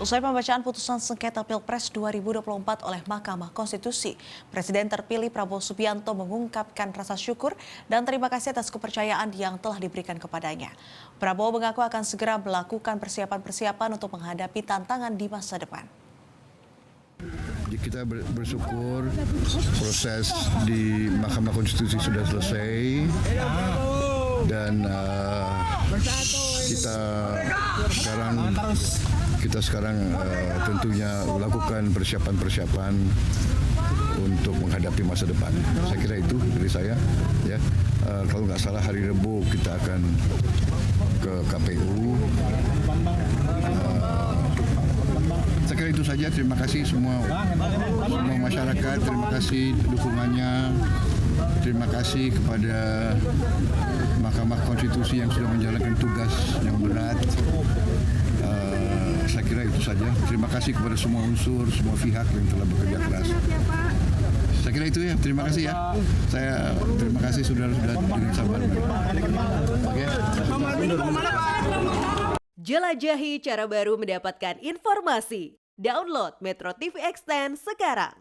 Usai pembacaan putusan sengketa Pilpres 2024 oleh Mahkamah Konstitusi, Presiden terpilih Prabowo Subianto mengungkapkan rasa syukur dan terima kasih atas kepercayaan yang telah diberikan kepadanya. Prabowo mengaku akan segera melakukan persiapan-persiapan untuk menghadapi tantangan di masa depan. Kita bersyukur proses di Mahkamah Konstitusi sudah selesai dan kita sekarang tentunya melakukan persiapan-persiapan untuk menghadapi masa depan. Saya kira itu dari saya. Ya, kalau nggak salah hari Rabu kita akan ke KPU. Saya kira itu saja. Terima kasih semua masyarakat. Terima kasih dukungannya. Terima kasih kepada Mahkamah Konstitusi yang sudah menjalankan tugas yang berat. Saya kira itu saja. Terima kasih kepada semua unsur, semua pihak yang telah bekerja keras. Saya kira itu ya. Terima kasih ya. Saya terima kasih sudah dengan sabar. Oke. Jelajahi cara baru mendapatkan informasi. Download Metro TV Extend sekarang.